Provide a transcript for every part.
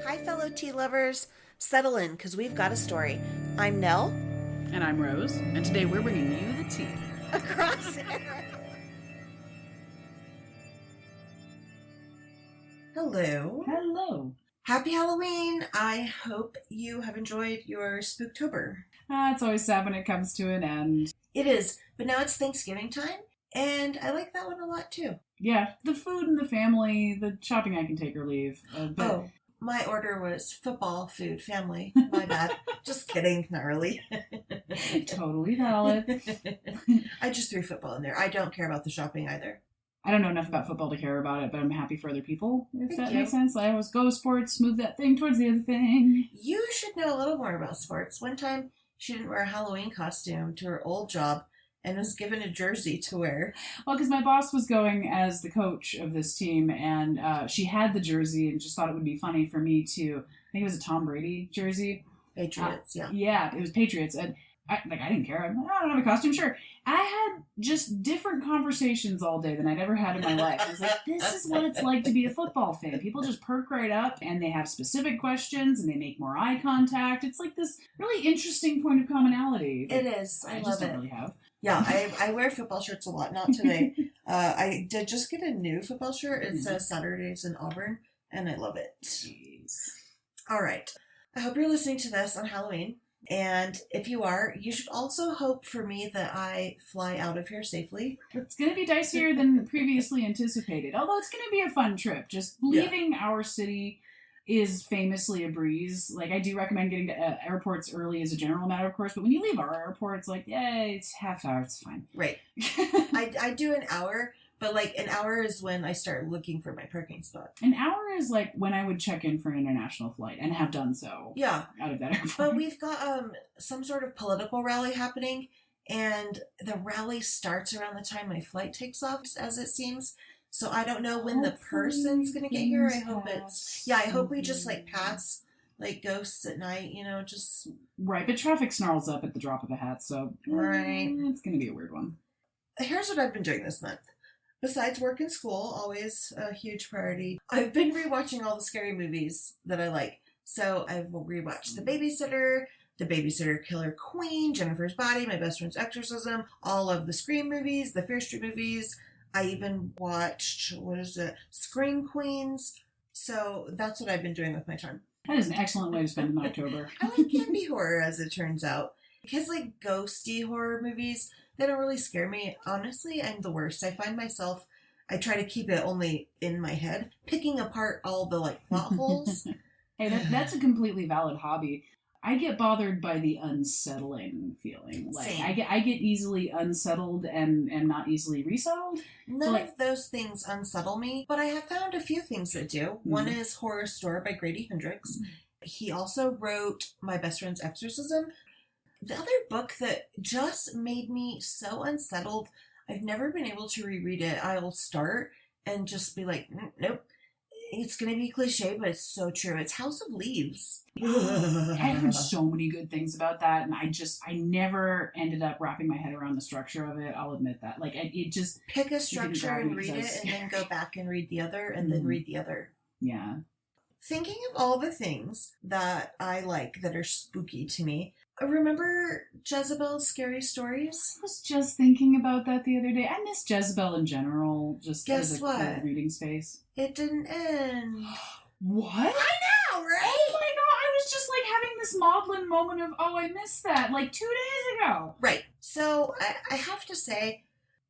Hi, fellow tea lovers. Settle in, because we've got a story. I'm Nell. And I'm Rose, and today we're bringing you the tea. Across era. Hello. Hello. Happy Halloween. I hope you have enjoyed your Spooktober. It's always sad when it comes to an end. It is, but now it's Thanksgiving time, and I like that one a lot too. Yeah, the food and the family, the shopping I can take or leave. My order was football, food, family. My bad. Just kidding. Not really. Totally valid. I just threw football in there. I don't care about the shopping either. I don't know enough about football to care about it, but I'm happy for other people, if Thank that you. makes sense. I always go sports, move that thing towards the other thing. You should know a little more about sports. One time, she didn't wear a Halloween costume to her old job and was given a jersey to wear. Well, because my boss was going as the coach of this team, and she had the jersey and just thought it would be funny for me to, I think it was a Tom Brady jersey. Patriots, yeah. Yeah, it was Patriots. And I didn't care. I'm like, I don't have a costume, sure. I had just different conversations all day than I'd ever had in my life. I was like, this is what it's like to be a football fan. People just perk right up and they have specific questions and they make more eye contact. It's like this really interesting point of commonality. It is. I love just it. don't really have. Yeah, I wear football shirts a lot. Not today. I did just get a new football shirt. It says Saturdays in Auburn, and I love it. Jeez. All right. I hope you're listening to this on Halloween. And if you are, you should also hope for me that I fly out of here safely. It's going to be dicier than previously anticipated, although it's going to be a fun trip. Just leaving our city is famously a breeze. Like, I do recommend getting to airports early as a general matter, of course, but when you leave our airport, it's like, yay, it's half hour, it's fine. Right. I do an hour, but like an hour is when I start looking for my parking spot. An hour is like when I would check in for an international flight, and have done so. Yeah. Out of that airport. But we've got some sort of political rally happening, and the rally starts around the time my flight takes off, as it seems. So I don't know when the person's going to get here. I hope I hope we just like pass like ghosts at night, just... Right, but traffic snarls up at the drop of a hat, so... Right. It's going to be a weird one. Here's what I've been doing this month. Besides work and school, always a huge priority, I've been rewatching all the scary movies that I like. So I've rewatched The Babysitter Killer Queen, Jennifer's Body, My Best Friend's Exorcism, all of the Scream movies, the Fear Street movies. I even watched, Scream Queens. So that's what I've been doing with my time. That is an excellent way to spend an October. I like campy horror, as it turns out. Because like ghosty horror movies, they don't really scare me. Honestly, I'm the worst. I find myself, I try to keep it only in my head, picking apart all the like plot holes. Hey, that's a completely valid hobby. I get bothered by the unsettling feeling. Like Same. I get easily unsettled and not easily resettled. None of those things unsettle me, but I have found a few things that do. Mm-hmm. One is Horror Store by Grady Hendrix. Mm-hmm. He also wrote My Best Friend's Exorcism. The other book that just made me so unsettled, I've never been able to reread it. I'll start and just be like, nope. It's going to be cliche, but it's so true. It's House of Leaves. I've heard so many good things about that, and I never ended up wrapping my head around the structure of it. I'll admit that. Like, it just... Pick a structure and read it, and then go back and read the other, and then read the other. Yeah. Thinking of all the things that I like that are spooky to me, remember Jezebel's Scary Stories? I was just thinking about that the other day. I miss Jezebel in general, just as a cool reading space. It didn't end. What? I know, right? Oh my god, I was just like having this maudlin moment of, oh, I missed that, like 2 days ago. Right. So I have to say,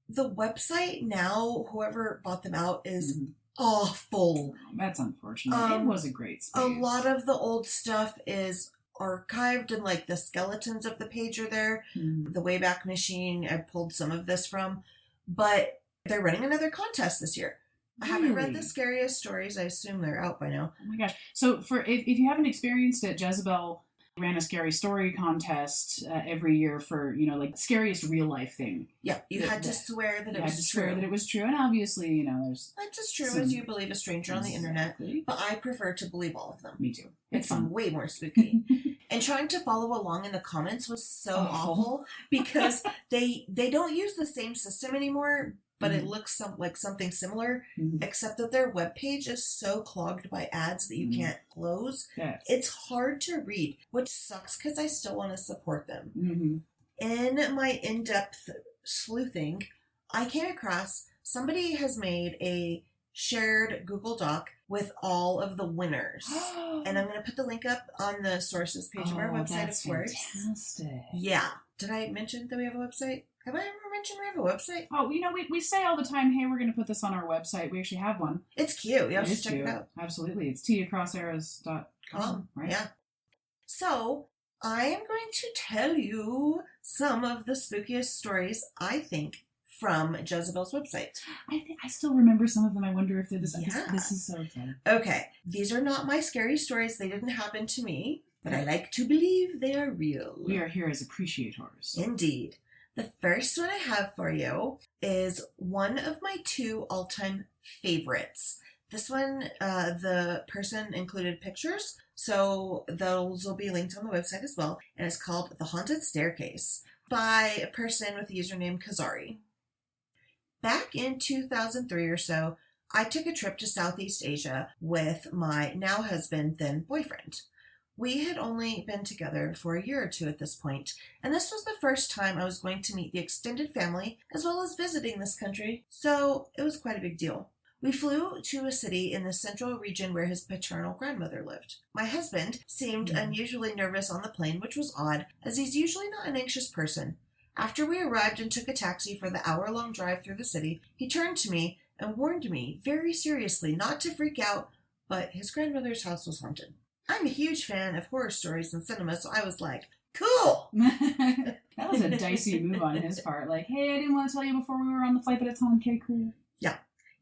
the website now, whoever bought them out, is awful. That's unfortunate. It was a great space. A lot of the old stuff is archived, and like the skeletons of the page are there. The Wayback Machine, I pulled some of this from, but they're running another contest this year. I haven't read the Scariest Stories. I assume they're out by now. Oh my gosh. So if you haven't experienced it, Jezebel ran a scary story contest every year for, like scariest real life thing. Yeah, you had to swear that it was true. You had to swear that it was true, and obviously, there's... That's as true as you believe a stranger on the internet, but I prefer to believe all of them. Me too. It's fun. Way more spooky. And trying to follow along in the comments was so awful because they don't use the same system anymore, but it looks like something similar, except that their webpage is so clogged by ads that you can't close. Yes. It's hard to read, which sucks because I still want to support them. Mm-hmm. In my in-depth sleuthing, I came across somebody has made a shared Google Doc with all of the winners. And I'm going to put the link up on the sources page of our website, of course. Fantastic. Yeah. Did I mention that we have a website? Have I ever mentioned we have a website? Oh, we say all the time, hey, we're going to put this on our website. We actually have one. It's cute. You have to check cute. it out. Absolutely. It's tiacrosseras.com, right? Yeah. So, I am going to tell you some of the spookiest stories, I think, from Jezebel's website. I still remember some of them. I wonder if they're this. Yeah. This is so exciting. Okay. These are not my scary stories. They didn't happen to me, but I like to believe they are real. We are here as appreciators. Indeed. The first one I have for you is one of my 2 all-time favorites. This one, the person included pictures, so those will be linked on the website as well, and it's called The Haunted Staircase by a person with the username Kazari. Back in 2003 or so, I took a trip to Southeast Asia with my now husband, then boyfriend. We had only been together for a year or 2 at this point, and this was the first time I was going to meet the extended family as well as visiting this country, so it was quite a big deal. We flew to a city in the central region where his paternal grandmother lived. My husband seemed unusually nervous on the plane, which was odd, as he's usually not an anxious person. After we arrived and took a taxi for the hour-long drive through the city, he turned to me and warned me very seriously not to freak out, but his grandmother's house was haunted. I'm a huge fan of horror stories and cinema, so I was like, cool! That was a dicey move on his part. Like, hey, I didn't want to tell you before we were on the flight, but it's on. Okay, cool. Yeah.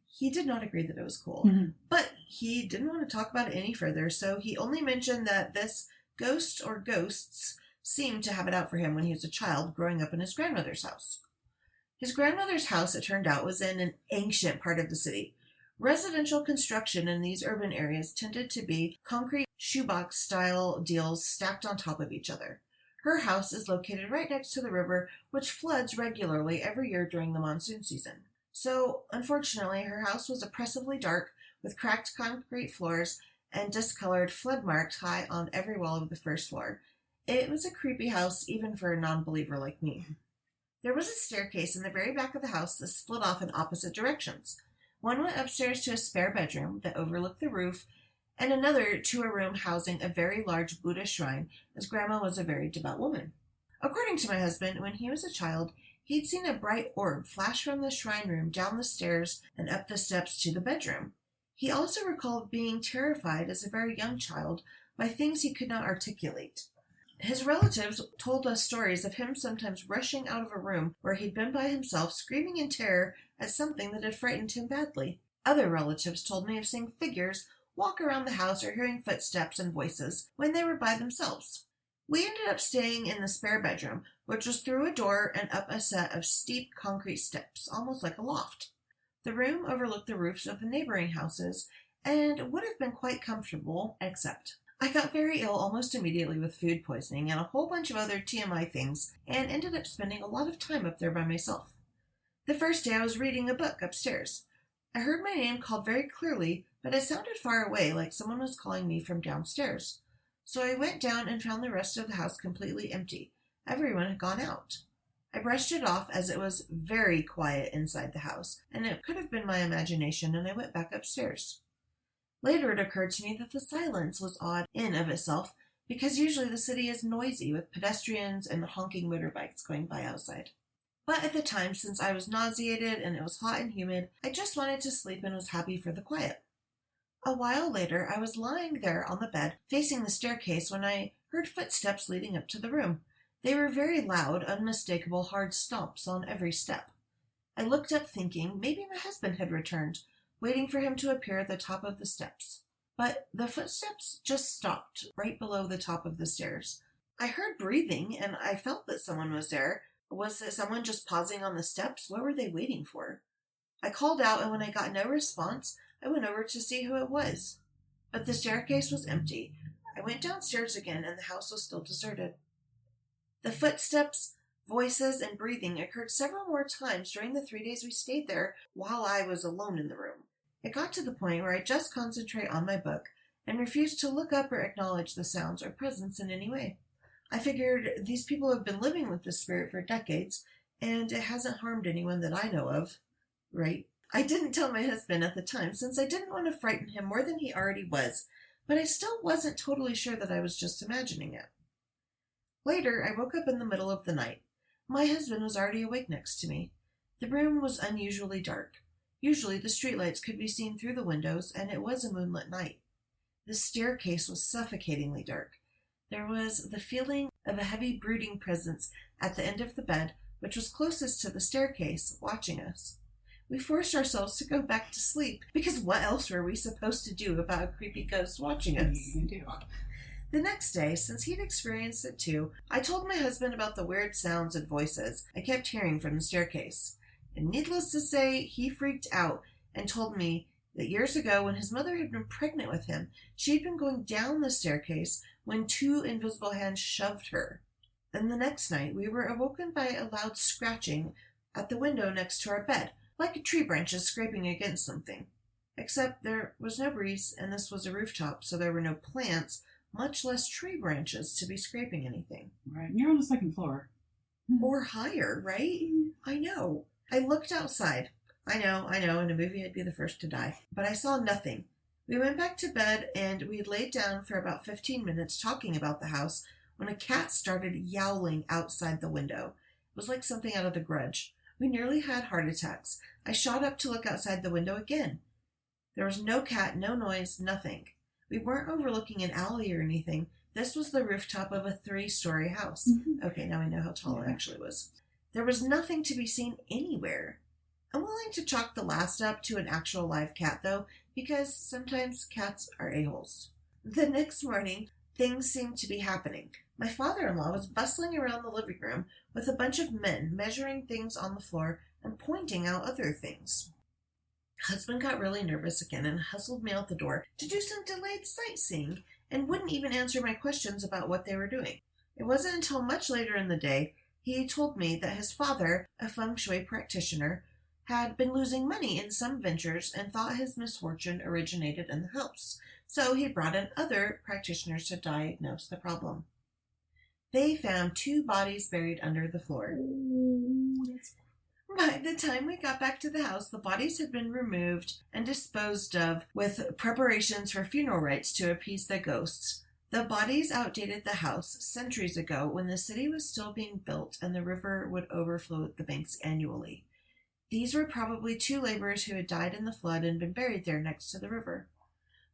He did not agree that it was cool. But he didn't want to talk about it any further, so he only mentioned that this ghost or ghosts seemed to have it out for him when he was a child growing up in his grandmother's house. His grandmother's house, it turned out, was in an ancient part of the city. Residential construction in these urban areas tended to be concrete shoebox-style deals stacked on top of each other. Her house is located right next to the river, which floods regularly every year during the monsoon season. So, unfortunately, her house was oppressively dark, with cracked concrete floors and discolored flood marks high on every wall of the first floor. It was a creepy house, even for a non-believer like me. There was a staircase in the very back of the house that split off in opposite directions. One went upstairs to a spare bedroom that overlooked the roof, and another to a room housing a very large Buddha shrine, as Grandma was a very devout woman. According to my husband, when he was a child, he'd seen a bright orb flash from the shrine room down the stairs and up the steps to the bedroom. He also recalled being terrified as a very young child by things he could not articulate. His relatives told us stories of him sometimes rushing out of a room where he'd been by himself, screaming in terror at something that had frightened him badly. Other relatives told me of seeing figures walk around the house or hearing footsteps and voices when they were by themselves. We ended up staying in the spare bedroom, which was through a door and up a set of steep concrete steps, almost like a loft. The room overlooked the roofs of the neighboring houses and would have been quite comfortable, except I got very ill almost immediately with food poisoning and a whole bunch of other TMI things, and ended up spending a lot of time up there by myself. The first day I was reading a book upstairs. I heard my name called very clearly, but it sounded far away, like someone was calling me from downstairs. So I went down and found the rest of the house completely empty. Everyone had gone out. I brushed it off as it was very quiet inside the house, and it could have been my imagination, and I went back upstairs. Later it occurred to me that the silence was odd in of itself, because usually the city is noisy with pedestrians and honking motorbikes going by outside. But at the time, since I was nauseated and it was hot and humid, I just wanted to sleep and was happy for the quiet. A while later, I was lying there on the bed, facing the staircase, when I heard footsteps leading up to the room. They were very loud, unmistakable, hard stomps on every step. I looked up thinking maybe my husband had returned, waiting for him to appear at the top of the steps. But the footsteps just stopped right below the top of the stairs. I heard breathing, and I felt that someone was there. Was it someone just pausing on the steps? What were they waiting for? I called out, and when I got no response, I went over to see who it was. But the staircase was empty. I went downstairs again, and the house was still deserted. The footsteps Voices and breathing occurred several more times during the 3 days we stayed there while I was alone in the room. It got to the point where I just concentrate on my book and refused to look up or acknowledge the sounds or presence in any way. I figured these people have been living with this spirit for decades, and it hasn't harmed anyone that I know of, right? I didn't tell my husband at the time since I didn't want to frighten him more than he already was, but I still wasn't totally sure that I was just imagining it. Later, I woke up in the middle of the night. My husband was already awake next to me. The room was unusually dark. Usually the streetlights could be seen through the windows, and it was a moonlit night. The staircase was suffocatingly dark. There was the feeling of a heavy brooding presence at the end of the bed, which was closest to the staircase, watching us. We forced ourselves to go back to sleep, because what else were we supposed to do about a creepy ghost watching us? The next day, since he'd experienced it too, I told my husband about the weird sounds and voices I kept hearing from the staircase. And needless to say, he freaked out and told me that years ago, when his mother had been pregnant with him, she'd been going down the staircase when 2 invisible hands shoved her. Then the next night, we were awoken by a loud scratching at the window next to our bed, like tree branches scraping against something. Except there was no breeze, and this was a rooftop, so there were no plants, much less tree branches to be scraping anything. Right, and you're on the 2nd floor. Or higher, right? I know. I looked outside. I know, in a movie I'd be the first to die. But I saw nothing. We went back to bed, and we laid down for about 15 minutes talking about the house when a cat started yowling outside the window. It was like something out of The Grudge. We nearly had heart attacks. I shot up to look outside the window again. There was no cat, no noise, nothing. We weren't overlooking an alley or anything. This was the rooftop of a 3-story house. Okay, now I know how tall it actually was. There was nothing to be seen anywhere. I'm willing to chalk the last up to an actual live cat, though, because sometimes cats are a-holes. The next morning, things seemed to be happening. My father-in-law was bustling around the living room with a bunch of men measuring things on the floor and pointing out other things. Husband got really nervous again and hustled me out the door to do some delayed sightseeing and wouldn't even answer my questions about what they were doing. It wasn't until much later in the day he told me that his father, a feng shui practitioner, had been losing money in some ventures and thought his misfortune originated in the house, so he brought in other practitioners to diagnose the problem. They found 2 bodies buried under the floor. By the time we got back to the house, the bodies had been removed and disposed of with preparations for funeral rites to appease the ghosts. The bodies outdated the house centuries ago when the city was still being built and the river would overflow the banks annually. These were probably 2 laborers who had died in the flood and been buried there next to the river.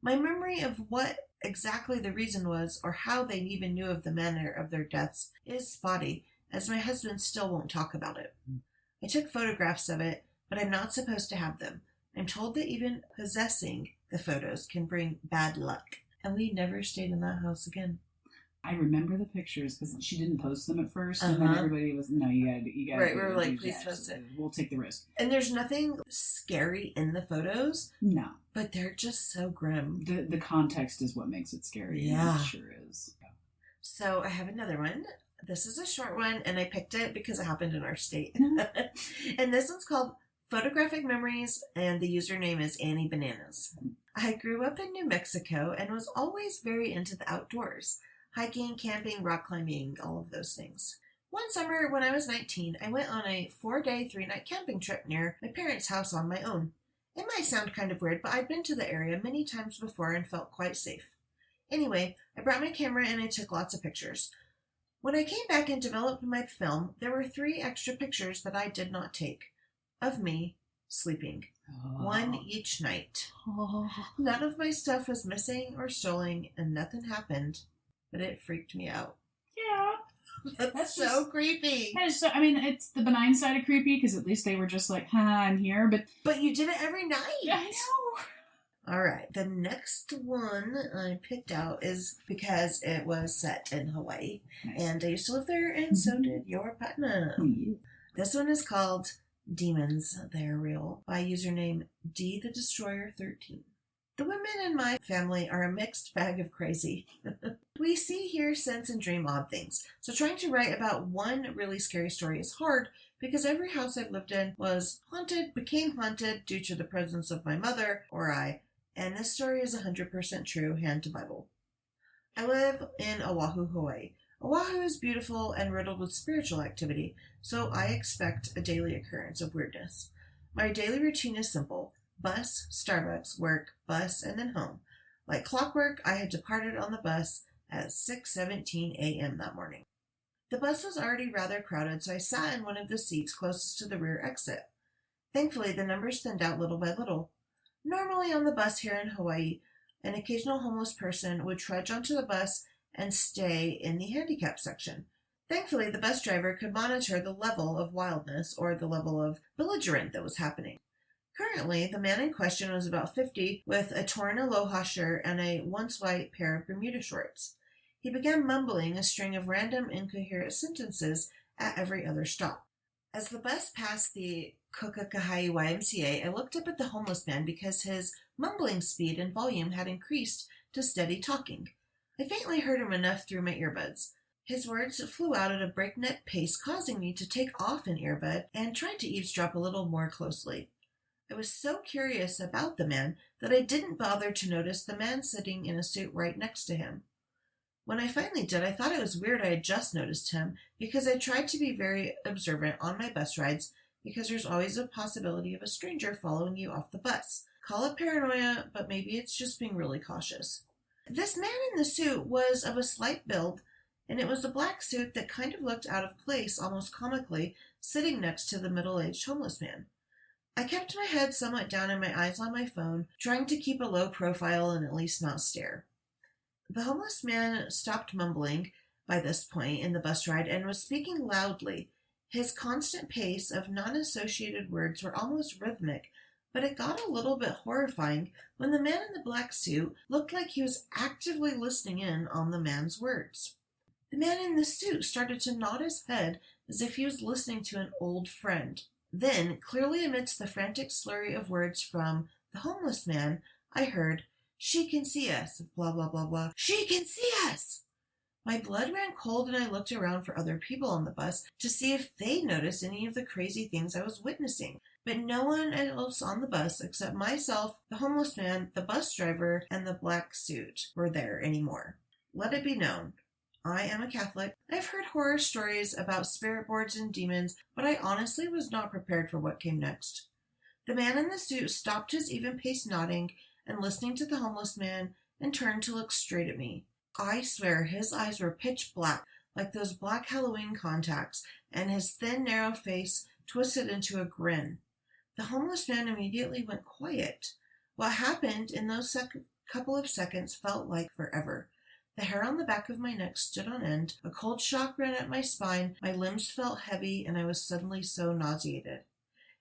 My memory of what exactly the reason was or how they even knew of the manner of their deaths is spotty, as my husband still won't talk about it. I took photographs of it, but I'm not supposed to have them. I'm told that even possessing the photos can bring bad luck. And we never stayed in that house again. I remember the pictures because she didn't post them at first, and then everybody was, no, you gotta. Right, we were like, please post it. We'll take the risk. And there's nothing scary in the photos. No. But they're just so grim. The context is what makes it scary. Yeah. It sure is. Yeah. So I have another one. This is a short one, and I picked it because it happened in our state. And this one's called Photographic Memories, and the username is Annie Bananas. I grew up in New Mexico and was always very into the outdoors. Hiking, camping, rock climbing, all of those things. One summer when I was 19, I went on a 4-day, 3-night camping trip near my parents' house on my own. It might sound kind of weird, but I'd been to the area many times before and felt quite safe. Anyway, I brought my camera and I took lots of pictures. When I came back and developed my film, there were 3 extra pictures that I did not take. Of me sleeping. 1 each night. None of my stuff was missing or stolen, and nothing happened. But it freaked me out. Yeah. That's so creepy. That is so, I mean, it's the benign side of creepy, because at least they were just like, haha, I'm here, But you did it every night. I know. All right. The next one I picked out is because it was set in Hawaii. Nice. And I used to live there, and so did your partner. This one is called Demons, They're Real, by username D the Destroyer 13. The women in my family are a mixed bag of crazy. We see, hear, sense, and dream odd things. So trying to write about one really scary story is hard because every house I've lived in was haunted, became haunted due to the presence of my mother or I, and this story is 100% true, hand to Bible. I live in Oahu, Hawaii. Oahu is beautiful and riddled with spiritual activity, so I expect a daily occurrence of weirdness. My daily routine is simple: bus, Starbucks, work, bus, and then home. Like clockwork, I had departed on the bus at 6:17 a.m. that morning. The bus was already rather crowded, so I sat in one of the seats closest to the rear exit. Thankfully, the numbers thinned out little by little. Normally on the bus here in Hawaii, an occasional homeless person would trudge onto the bus and stay in the handicap section. Thankfully, the bus driver could monitor the level of wildness or the level of belligerent that was happening. Currently, the man in question was about 50 with a torn aloha shirt and a once white pair of Bermuda shorts. He began mumbling a string of random incoherent sentences at every other stop. As the bus passed the Kokakahai YMCA, I looked up at the homeless man because his mumbling speed and volume had increased to steady talking. I faintly heard him enough through my earbuds. His words flew out at a breakneck pace, causing me to take off an earbud and try to eavesdrop a little more closely. I was so curious about the man that I didn't bother to notice the man sitting in a suit right next to him. When I finally did, I thought it was weird I had just noticed him, because I tried to be very observant on my bus rides, because there's always a possibility of a stranger following you off the bus. Call it paranoia, but maybe it's just being really cautious. This man in the suit was of a slight build, and it was a black suit that kind of looked out of place, almost comically, sitting next to the middle-aged homeless man. I kept my head somewhat down and my eyes on my phone, trying to keep a low profile and at least not stare. The homeless man stopped mumbling by this point in the bus ride and was speaking loudly. His constant pace of non-associated words were almost rhythmic, but it got a little bit horrifying when the man in the black suit looked like he was actively listening in on the man's words. The man in the suit started to nod his head as if he was listening to an old friend. Then, clearly amidst the frantic slurry of words from the homeless man, I heard, "She can see us, blah, blah, blah, blah. She can see us!" My blood ran cold and I looked around for other people on the bus to see if they noticed any of the crazy things I was witnessing. But no one else on the bus except myself, the homeless man, the bus driver, and the black suit were there anymore. Let it be known, I am a Catholic. I've heard horror stories about spirit boards and demons, but I honestly was not prepared for what came next. The man in the suit stopped his even-paced nodding and listening to the homeless man and turned to look straight at me. I swear his eyes were pitch black, like those black Halloween contacts, and his thin, narrow face twisted into a grin. The homeless man immediately went quiet. What happened in those couple of seconds felt like forever. The hair on the back of my neck stood on end, a cold shock ran up my spine, my limbs felt heavy, and I was suddenly so nauseated.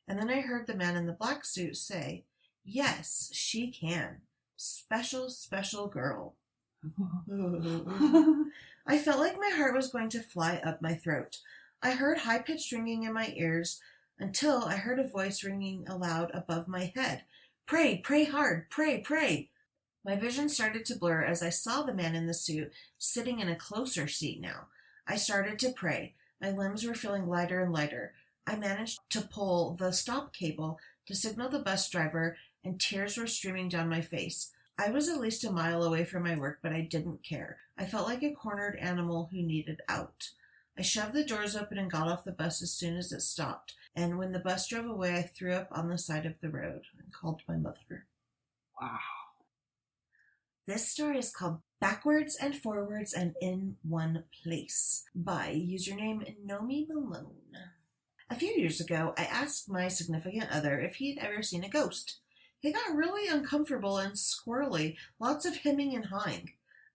And then I heard the man in the black suit say, "Yes, she can. Special, special girl." I felt like my heart was going to fly up my throat. I heard high-pitched ringing in my ears until I heard a voice ringing aloud above my head. "Pray, pray hard, pray, pray." My vision started to blur as I saw the man in the suit sitting in a closer seat now. I started to pray. My limbs were feeling lighter and lighter. I managed to pull the stop cable to signal the bus driver, and tears were streaming down my face. I was at least a mile away from my work, but I didn't care. I felt like a cornered animal who needed out. I shoved the doors open and got off the bus as soon as it stopped, and when the bus drove away, I threw up on the side of the road and called my mother. Wow. This story is called Backwards and Forwards and in One Place by username Nomi Malone. A few years ago, I asked my significant other if he'd ever seen a ghost. He got really uncomfortable and squirrely, lots of hemming and hawing.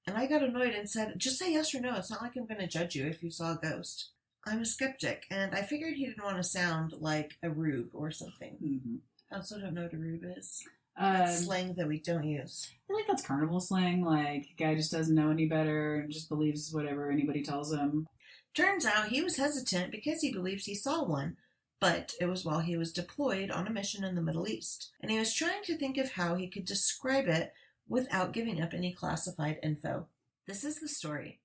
And I got annoyed and said, "Just say yes or no, it's not like I'm going to judge you if you saw a ghost." I'm a skeptic, and I figured he didn't want to sound like a rube or something. Mm-hmm. I also don't know what a rube is. That's slang that we don't use. I feel like that's carnival slang, like, guy just doesn't know any better and just believes whatever anybody tells him. Turns out he was hesitant because he believes he saw one, but it was while he was deployed on a mission in the Middle East, and he was trying to think of how he could describe it without giving up any classified info. This is the story.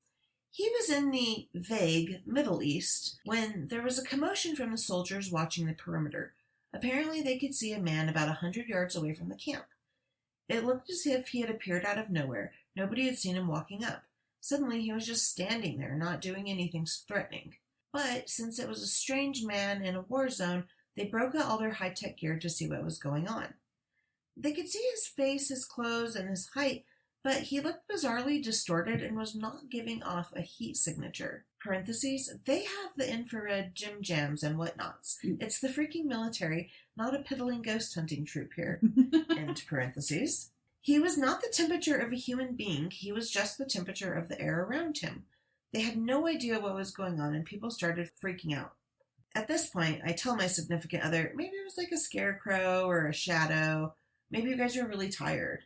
He was in the vague Middle East when there was a commotion from the soldiers watching the perimeter. Apparently, they could see a man about 100 yards away from the camp. It looked as if he had appeared out of nowhere. Nobody had seen him walking up. Suddenly, he was just standing there, not doing anything threatening. But since it was a strange man in a war zone, they broke out all their high-tech gear to see what was going on. They could see his face, his clothes, and his height, but he looked bizarrely distorted and was not giving off a heat signature. Parentheses, they have the infrared gym jams and whatnots. It's the freaking military, not a piddling ghost hunting troop here. End parentheses. He was not the temperature of a human being. He was just the temperature of the air around him. They had no idea what was going on, and people started freaking out. At this point, I tell my significant other, maybe it was like a scarecrow or a shadow. Maybe you guys were really tired.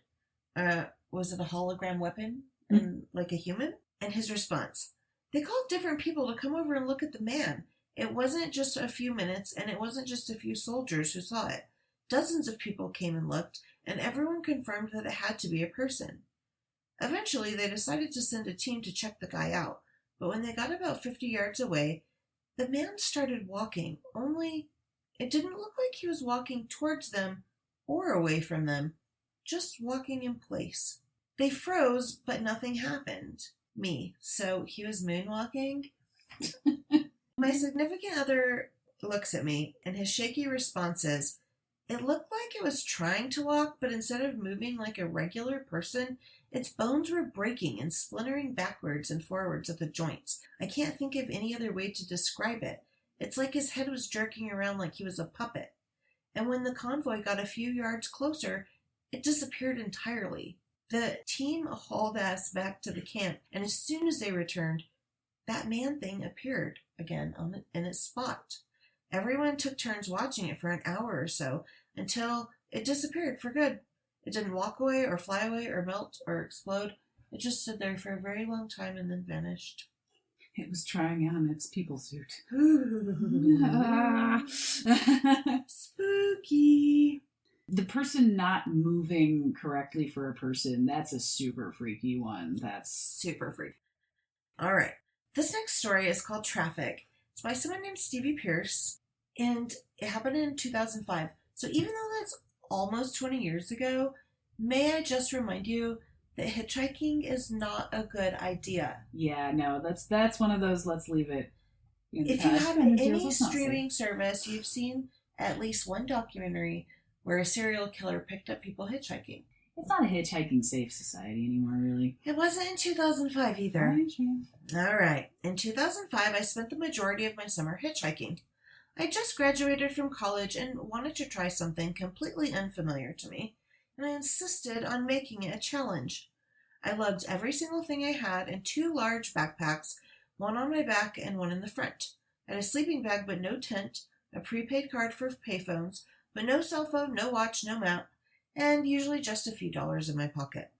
Was it a hologram weapon? And like a human? And his response, they called different people to come over and look at the man. It wasn't just a few minutes, and it wasn't just a few soldiers who saw it. Dozens of people came and looked, and everyone confirmed that it had to be a person. Eventually, they decided to send a team to check the guy out, but when they got about 50 yards away, the man started walking, only it didn't look like he was walking towards them or away from them, just walking in place. They froze, but nothing happened. Me. So he was moonwalking? My significant other looks at me, and his shaky response is, it looked like it was trying to walk, but instead of moving like a regular person, its bones were breaking and splintering backwards and forwards at the joints. I can't think of any other way to describe it. It's like his head was jerking around like he was a puppet. And when the convoy got a few yards closer, it disappeared entirely. The team hauled us back to the camp, and as soon as they returned, that man thing appeared again in its spot. Everyone took turns watching it for an hour or so until it disappeared for good. It didn't walk away or fly away or melt or explode. It just stood there for a very long time and then vanished. It was trying on its people suit. Spooky. The person not moving correctly for a person, that's a super freaky one. That's super freaky. All right. This next story is called Traffic. It's by someone named Stevie Pierce, and it happened in 2005. So even though that's almost 20 years ago, may I just remind you that hitchhiking is not a good idea. Yeah, no, that's one of those, let's leave it in the If you past. have any streaming service, you've seen at least one documentary where a serial killer picked up people hitchhiking. It's not a hitchhiking safe society anymore, really. It wasn't in 2005 either. All right. In 2005, I spent the majority of my summer hitchhiking. I just graduated from college and wanted to try something completely unfamiliar to me, and I insisted on making it a challenge. I lugged every single thing I had in 2 large backpacks, one on my back and one in the front. I had a sleeping bag but no tent, a prepaid card for payphones, but no cell phone, no watch, no map, and usually just a few dollars in my pocket.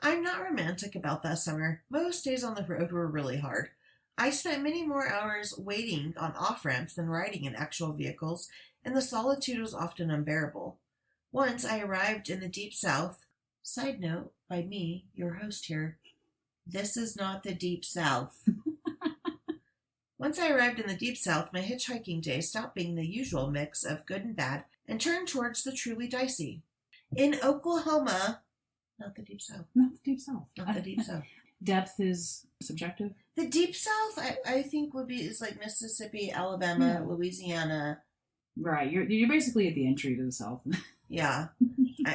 I'm not romantic about that summer. Most days on the road were really hard. I spent many more hours waiting on off-ramps than riding in actual vehicles, and the solitude was often unbearable. Once I arrived in the Deep South. Side note, by me, your host here. This is not the Deep South. Once I arrived in the Deep South, my hitchhiking day stopped being the usual mix of good and bad and turned towards the truly dicey. In Oklahoma, not the Deep South. Not the Deep South. Not the Deep South. Depth is subjective. The Deep South, I think, is like Mississippi, Alabama, Louisiana. Right. You're basically at the entry to the South. Yeah.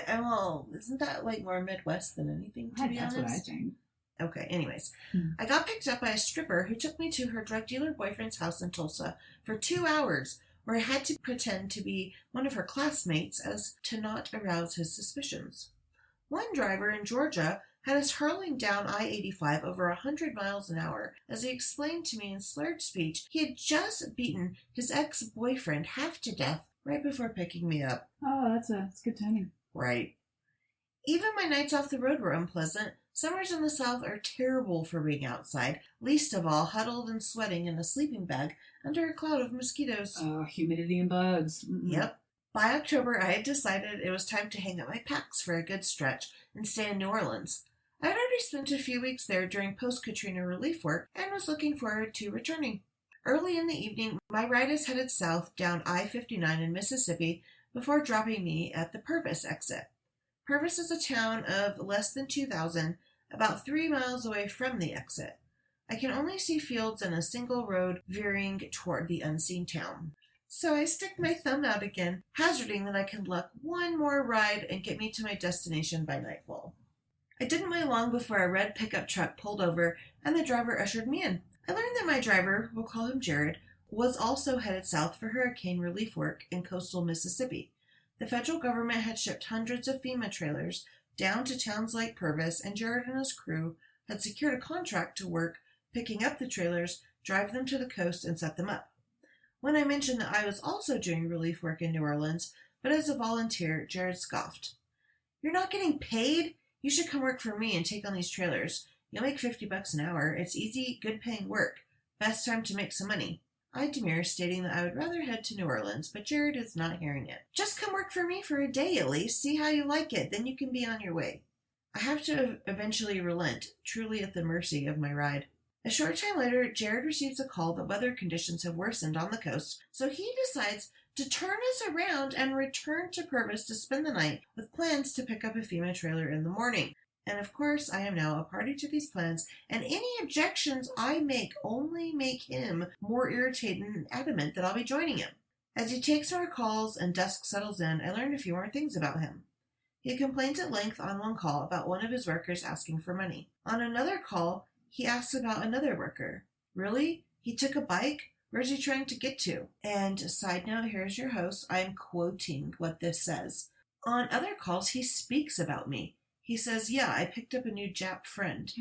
Well, isn't that like more Midwest than anything, to be honest? That's what I think. Okay, anyways. I got picked up by a stripper who took me to her drug dealer boyfriend's house in Tulsa for 2 hours, where I had to pretend to be one of her classmates as to not arouse his suspicions. One driver in Georgia had us hurling down I-85 over 100 miles an hour. As he explained to me in slurred speech, he had just beaten his ex-boyfriend half to death right before picking me up. Oh, that's good timing. Right. Even my nights off the road were unpleasant. Summers in the South are terrible for being outside, least of all huddled and sweating in a sleeping bag under a cloud of mosquitoes. Oh, humidity and bugs. Yep. By October, I had decided it was time to hang up my packs for a good stretch and stay in New Orleans. I had already spent a few weeks there during post-Katrina relief work and was looking forward to returning. Early in the evening, my ride is headed south down I-59 in Mississippi before dropping me at the Purvis exit. Purvis is a town of less than 2,000, about 3 miles away from the exit. I can only see fields and a single road veering toward the unseen town. So I stick my thumb out again, hazarding that I can luck one more ride and get me to my destination by nightfall. I didn't wait long before a red pickup truck pulled over and the driver ushered me in. I learned that my driver, we'll call him Jared, was also headed south for hurricane relief work in coastal Mississippi. The federal government had shipped hundreds of FEMA trailers down to towns like Purvis, and Jared and his crew had secured a contract to work picking up the trailers, drive them to the coast, and set them up. When I mentioned that I was also doing relief work in New Orleans, but as a volunteer, Jared scoffed. "You're not getting paid? You should come work for me and take on these trailers. You'll make $50 an hour. It's easy, good-paying work. Best time to make some money." I demur, stating that I would rather head to New Orleans, but Jared is not hearing it. "Just come work for me for a day at least. See how you like it. Then you can be on your way." I have to eventually relent, truly at the mercy of my ride. A short time later, Jared receives a call that weather conditions have worsened on the coast, so he decides to turn us around and return to Purvis to spend the night with plans to pick up a FEMA trailer in the morning. And of course, I am now a party to these plans, and any objections I make only make him more irritated and adamant that I'll be joining him. As he takes our calls and dusk settles in, I learn a few more things about him. He complains at length on one call about one of his workers asking for money. On another call, he asks about another worker. Really? He took a bike? Where's he trying to get to? And side note, here's your host. I'm quoting what this says. On other calls, he speaks about me. He says, "Yeah, I picked up a new Jap friend.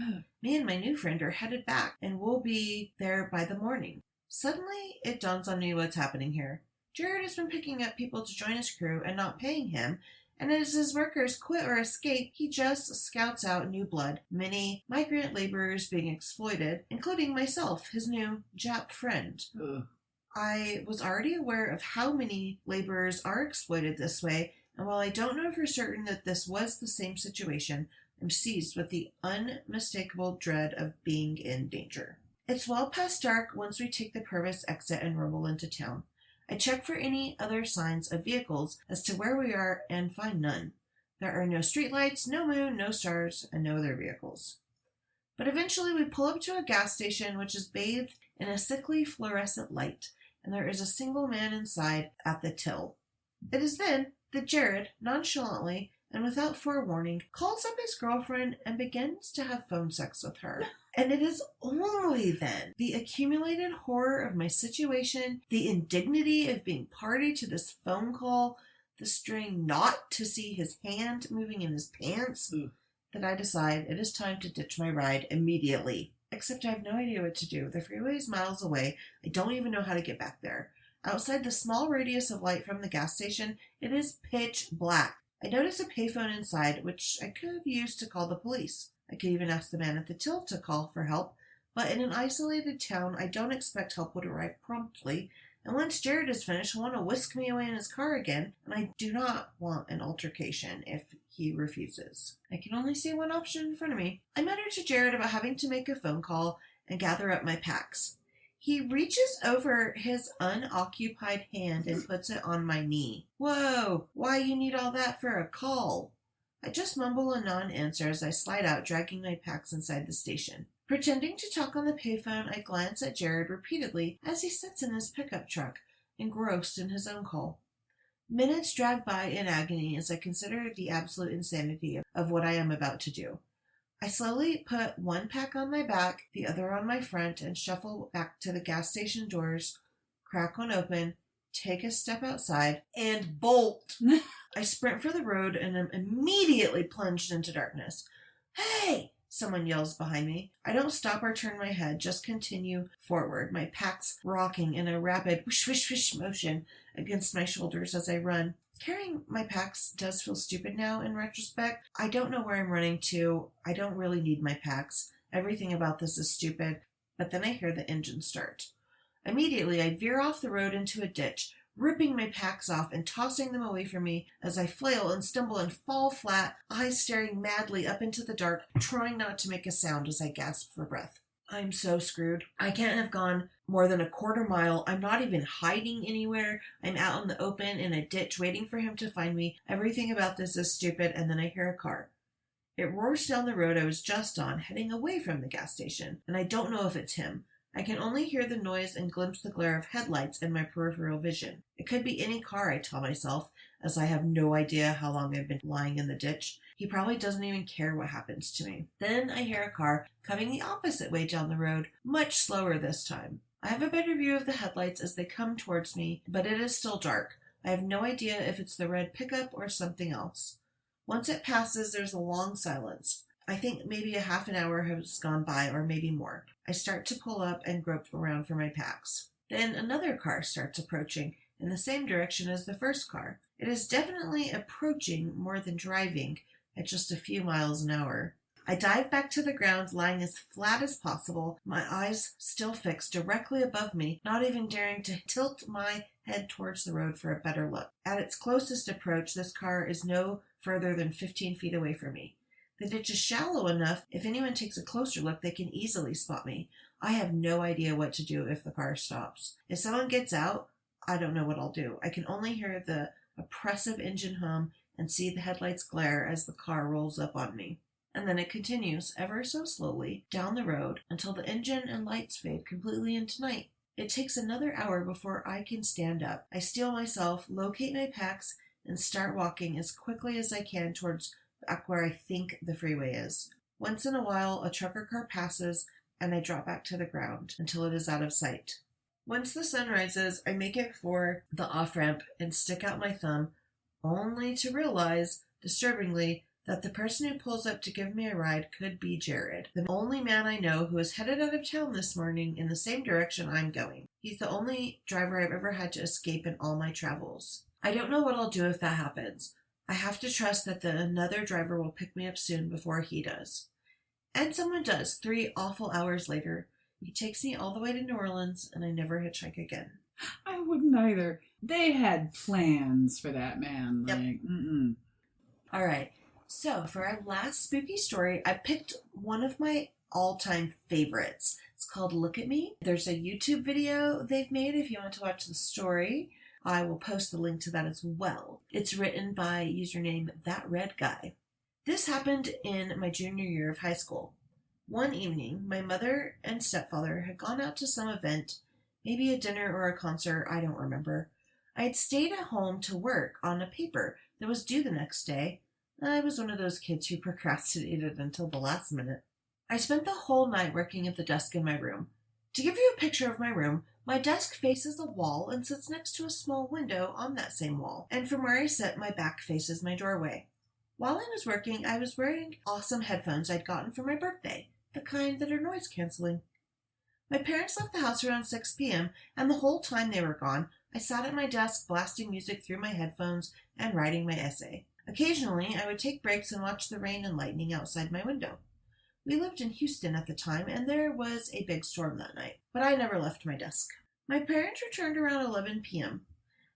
Me and my new friend are headed back, and we'll be there by the morning." Suddenly, it dawns on me what's happening here. Jared has been picking up people to join his crew and not paying him, and as his workers quit or escape, he just scouts out new blood, many migrant laborers being exploited, including myself, his new Jap friend. I was already aware of how many laborers are exploited this way, and while I don't know for certain that this was the same situation, I'm seized with the unmistakable dread of being in danger. It's well past dark once we take the Purvis exit and rumble into town. I check for any other signs of vehicles as to where we are and find none. There are no streetlights, no moon, no stars, and no other vehicles. But eventually we pull up to a gas station which is bathed in a sickly fluorescent light, and there is a single man inside at the till. It is then that Jared, nonchalantly and without forewarning, calls up his girlfriend and begins to have phone sex with her. And it is only then the accumulated horror of my situation, the indignity of being party to this phone call, the strain not to see his hand moving in his pants, that I decide it is time to ditch my ride immediately. Except I have no idea what to do. The freeway is miles away. I don't even know how to get back there. Outside the small radius of light from the gas station, it is pitch black. I notice a payphone inside, which I could have used to call the police. I could even ask the man at the till to call for help, but in an isolated town, I don't expect help would arrive promptly, and once Jared is finished, he'll want to whisk me away in his car again, and I do not want an altercation if he refuses. I can only see one option in front of me. I mutter to Jared about having to make a phone call and gather up my packs. He reaches over his unoccupied hand and puts it on my knee. "Whoa, why you need all that for a call?" I just mumble a non-answer as I slide out, dragging my packs inside the station. Pretending to talk on the payphone, I glance at Jared repeatedly as he sits in his pickup truck, engrossed in his own call. Minutes drag by in agony as I consider the absolute insanity of what I am about to do. I slowly put one pack on my back, the other on my front, and shuffle back to the gas station doors, crack one open, take a step outside, and bolt. I sprint for the road and am immediately plunged into darkness. "Hey!" someone yells behind me. I don't stop or turn my head, just continue forward, my packs rocking in a rapid whoosh-whoosh-whoosh motion against my shoulders as I run. Carrying my packs does feel stupid now in retrospect. I don't know where I'm running to. I don't really need my packs. Everything about this is stupid. But then I hear the engine start. Immediately, I veer off the road into a ditch, ripping my packs off and tossing them away from me as I flail and stumble and fall flat, eyes staring madly up into the dark, trying not to make a sound as I gasp for breath. I'm so screwed. I can't have gone more than a quarter mile. I'm not even hiding anywhere. I'm out in the open in a ditch waiting for him to find me. Everything about this is stupid, and then I hear a car. It roars down the road I was just on, heading away from the gas station, and I don't know if it's him. I can only hear the noise and glimpse the glare of headlights in my peripheral vision. It could be any car, I tell myself, as I have no idea how long I've been lying in the ditch. He probably doesn't even care what happens to me. Then I hear a car coming the opposite way down the road, much slower this time. I have a better view of the headlights as they come towards me, but it is still dark. I have no idea if it's the red pickup or something else. Once it passes, there's a long silence. I think maybe a half an hour has gone by, or maybe more. I start to pull up and grope around for my packs. Then another car starts approaching in the same direction as the first car. It is definitely approaching more than driving at just a few miles an hour. I dive back to the ground, lying as flat as possible, my eyes still fixed directly above me, not even daring to tilt my head towards the road for a better look. At its closest approach, this car is no further than 15 feet away from me. The ditch is shallow enough, if anyone takes a closer look, they can easily spot me. I have no idea what to do if the car stops. If someone gets out, I don't know what I'll do. I can only hear the oppressive engine hum and see the headlights glare as the car rolls up on me. And then it continues, ever so slowly, down the road until the engine and lights fade completely into night. It takes another hour before I can stand up. I steel myself, locate my packs, and start walking as quickly as I can towards back where I think the freeway is. Once in a while, a trucker car passes, and I drop back to the ground until it is out of sight. Once the sun rises, I make it for the off-ramp and stick out my thumb, only to realize, disturbingly, that the person who pulls up to give me a ride could be Jared, the only man I know who is headed out of town this morning in the same direction I'm going. He's the only driver I've ever had to escape in all my travels. I don't know what I'll do if that happens. I have to trust that another driver will pick me up soon before he does. And someone does, 3 awful hours later. He takes me all the way to New Orleans, and I never hitchhike again. I wouldn't either. They had plans for that man. Yep. Mm-mm. All right. So for our last spooky story, I picked one of my all-time favorites. It's called Look at Me. There's a YouTube video they've made if you want to watch the story. I will post the link to that as well. It's written by username That Red Guy. This happened in my junior year of high school. One evening, my mother and stepfather had gone out to some event, maybe a dinner or a concert, I don't remember. I had stayed at home to work on a paper that was due the next day. I was one of those kids who procrastinated until the last minute. I spent the whole night working at the desk in my room. To give you a picture of my room, my desk faces a wall and sits next to a small window on that same wall, and from where I sit, my back faces my doorway. While I was working, I was wearing awesome headphones I'd gotten for my birthday, the kind that are noise canceling. My parents left the house around 6 p.m., and the whole time they were gone, I sat at my desk blasting music through my headphones and writing my essay. Occasionally, I would take breaks and watch the rain and lightning outside my window. We lived in Houston at the time, and there was a big storm that night, but I never left my desk. My parents returned around 11 p.m.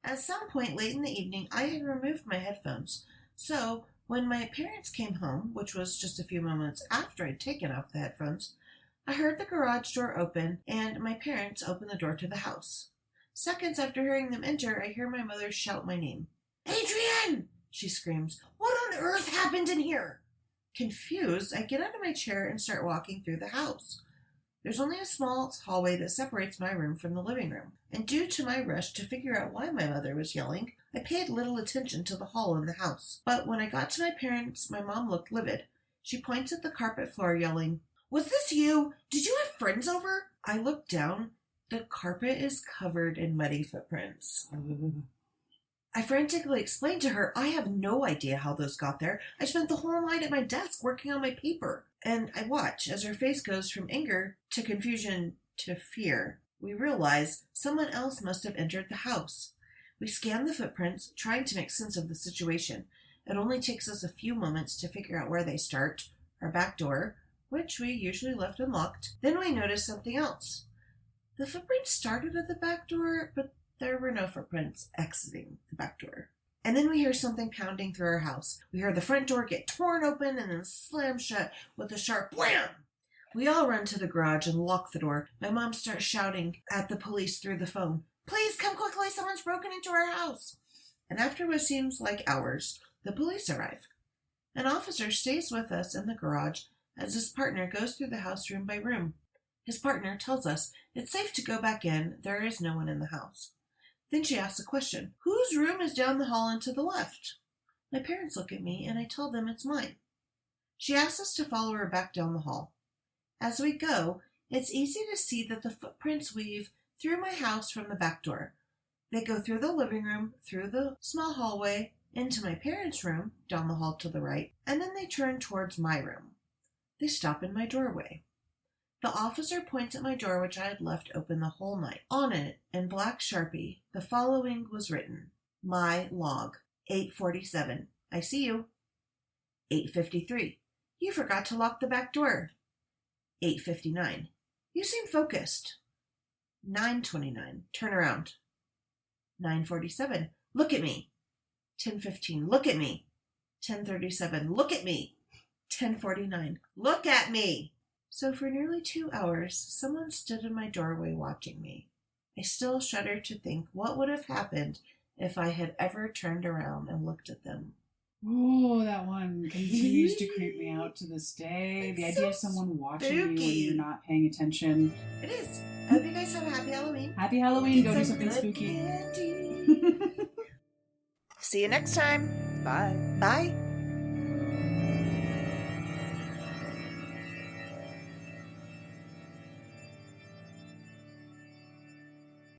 At some point late in the evening, I had removed my headphones, so when my parents came home, which was just a few moments after I'd taken off the headphones, I heard the garage door open, and my parents opened the door to the house. Seconds after hearing them enter, I hear my mother shout my name. "Adrienne!" she screams. "What on earth happened in here?" Confused, I get out of my chair and start walking through the house. There's only a small hallway that separates my room from the living room, and due to my rush to figure out why my mother was yelling, I paid little attention to the hall in the house. But when I got to my parents, my mom looked livid. She points at the carpet floor, yelling, "Was this you? Did you have friends over?" I looked down. The carpet is covered in muddy footprints. I frantically explained to her, "I have no idea how those got there. I spent the whole night at my desk working on my paper." And I watch as her face goes from anger to confusion to fear. We realize someone else must have entered the house. We scan the footprints, trying to make sense of the situation. It only takes us a few moments to figure out where they start. Our back door, which we usually left unlocked. Then we notice something else. The footprints started at the back door, but There were no footprints exiting the back door. And then we hear something pounding through our house. We hear the front door get torn open and then slam shut with a sharp wham! We all run to the garage and lock the door. My mom starts shouting at the police through the phone. Please come quickly, someone's broken into our house. And after what seems like hours, the police arrive. An officer stays with us in the garage as his partner goes through the house room by room. His partner tells us it's safe to go back in, there is no one in the house. Then she asks a question. Whose room is down the hall and to the left? My parents look at me and I tell them it's mine. She asks us to follow her back down the hall. As we go, it's easy to see that the footprints weave through my house from the back door. They go through the living room, through the small hallway, into my parents' room, down the hall to the right, and then they turn towards my room. They stop in my doorway. The officer points at my door, which I had left open the whole night. On it, in black Sharpie, the following was written. My log. 8:47. I see you. 8:53. You forgot to lock the back door. 8:59. You seem focused. 9:29. Turn around. 9:47. Look at me. 10:15. Look at me. 10:37. Look at me. 10:49. Look at me. So for nearly 2 hours, someone stood in my doorway watching me. I still shudder to think what would have happened if I had ever turned around and looked at them. Oh, that one continues to creep me out to this day. The idea of someone watching you when you're not paying attention. It is. I hope you guys have a happy Halloween. Happy Halloween. Go do Eat something good spooky. candy. See you next time. Bye. Bye.